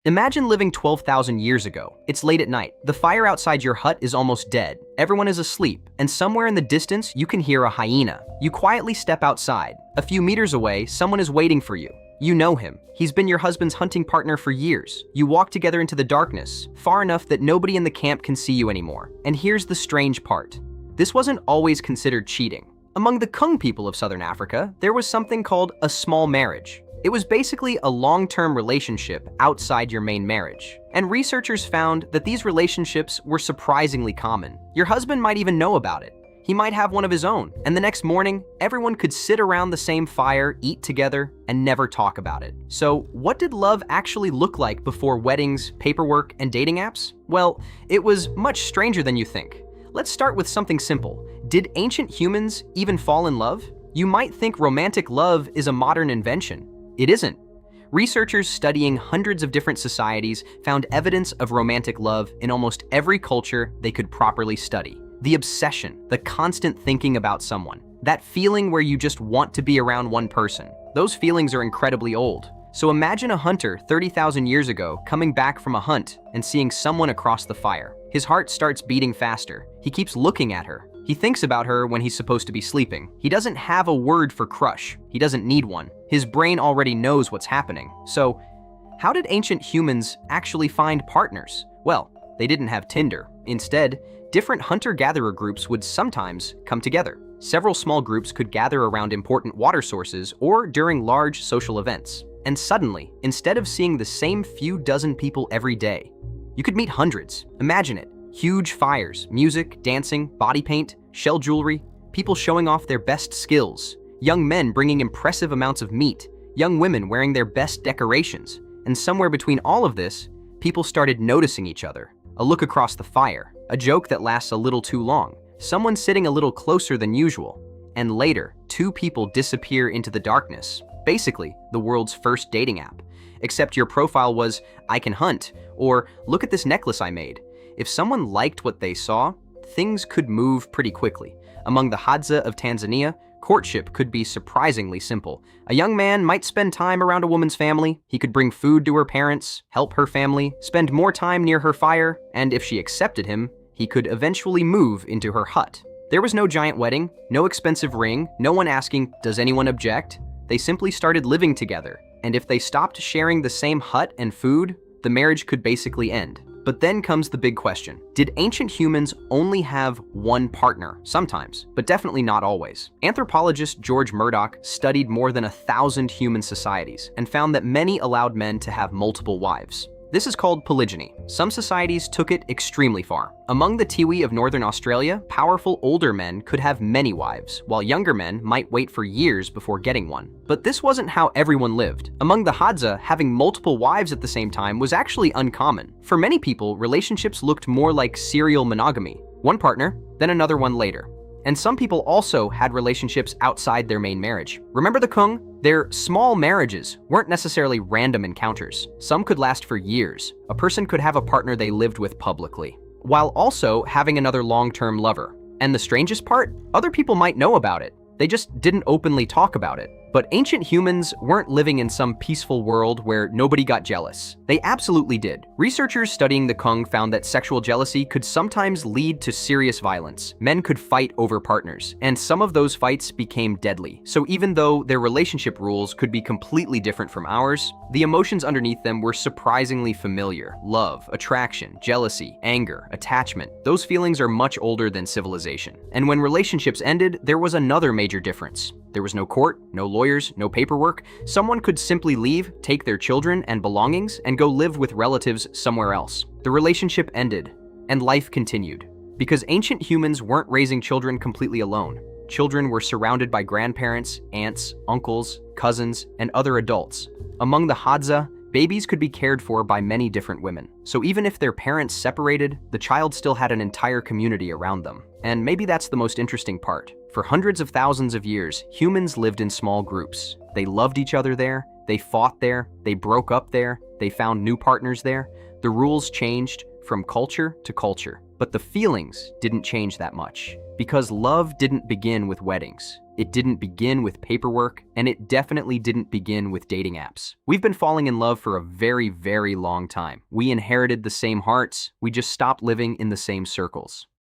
Imagine living 12,000 years ago. It's late at night. The fire outside your hut is almost dead. Everyone is asleep, and somewhere in the distance, you can hear a hyena. You quietly step outside. A few meters away, someone is waiting for you. You know him. He's been your husband's hunting partner for years. You walk together into the darkness, far enough that nobody in the camp can see you anymore. And here's the strange part. This wasn't always considered cheating. Among the Kung people of Southern Africa, there was something called a small marriage. It was basically a long-term relationship outside your main marriage. And researchers found that these relationships were surprisingly common. Your husband might even know about it. He might have one of his own. And the next morning, everyone could sit around the same fire, eat together, and never talk about it. So what did love actually look like before weddings, paperwork, and dating apps? Well, it was much stranger than you think. Let's start with something simple. Did ancient humans even fall in love? You might think romantic love is a modern invention. It isn't. Researchers studying hundreds of different societies found evidence of romantic love in almost every culture they could properly study. The obsession, the constant thinking about someone, that feeling where you just want to be around one person. Those feelings are incredibly old. So imagine a hunter 30,000 years ago coming back from a hunt and seeing someone across the fire. His heart starts beating faster. He keeps looking at her. He thinks about her when he's supposed to be sleeping. He doesn't have a word for crush. He doesn't need one. His brain already knows what's happening. So, how did ancient humans actually find partners? Well, they didn't have Tinder. Instead, different hunter-gatherer groups would sometimes come together. Several small groups could gather around important water sources or during large social events. And suddenly, instead of seeing the same few dozen people every day, you could meet hundreds. Imagine it. Huge fires, music, dancing, body paint, shell jewelry, people showing off their best skills, young men bringing impressive amounts of meat, young women wearing their best decorations. And somewhere between all of this, people started noticing each other. A look across the fire, a joke that lasts a little too long, someone sitting a little closer than usual, and later, two people disappear into the darkness. Basically, the world's first dating app. Except your profile was, "I can hunt," or "Look at this necklace I made." If someone liked what they saw, things could move pretty quickly. Among the Hadza of Tanzania, courtship could be surprisingly simple. A young man might spend time around a woman's family. He could bring food to her parents, help her family, spend more time near her fire, and if she accepted him, he could eventually move into her hut. There was no giant wedding, no expensive ring, no one asking, "Does anyone object?" They simply started living together, and if they stopped sharing the same hut and food, the marriage could basically end. But then comes the big question. Did ancient humans only have one partner? Sometimes, but definitely not always. Anthropologist George Murdoch studied more than 1,000 human societies and found that many allowed men to have multiple wives. This is called polygyny. Some societies took it extremely far. Among the Tiwi of Northern Australia, powerful older men could have many wives, while younger men might wait for years before getting one. But this wasn't how everyone lived. Among the Hadza, having multiple wives at the same time was actually uncommon. For many people, relationships looked more like serial monogamy. One partner, then another one later. And some people also had relationships outside their main marriage. Remember the Kung? Their small marriages weren't necessarily random encounters. Some could last for years. A person could have a partner they lived with publicly, while also having another long-term lover. And the strangest part? Other people might know about it. They just didn't openly talk about it. But ancient humans weren't living in some peaceful world where nobody got jealous. They absolutely did. Researchers studying the Kung found that sexual jealousy could sometimes lead to serious violence. Men could fight over partners, and some of those fights became deadly. So even though their relationship rules could be completely different from ours, the emotions underneath them were surprisingly familiar. Love, attraction, jealousy, anger, attachment. Those feelings are much older than civilization. And when relationships ended, there was another major difference. There was no court, no lawyers, no paperwork. Someone could simply leave, take their children and belongings, and go live with relatives somewhere else. The relationship ended, and life continued. Because ancient humans weren't raising children completely alone. Children were surrounded by grandparents, aunts, uncles, cousins, and other adults. Among the Hadza, babies could be cared for by many different women. So even if their parents separated, the child still had an entire community around them. And maybe that's the most interesting part. For hundreds of thousands of years, humans lived in small groups. They loved each other there, they fought there, they broke up there, they found new partners there. The rules changed from culture to culture. But the feelings didn't change that much. Because love didn't begin with weddings. It didn't begin with paperwork, and it definitely didn't begin with dating apps. We've been falling in love for a very, very long time. We inherited the same hearts, we just stopped living in the same circles.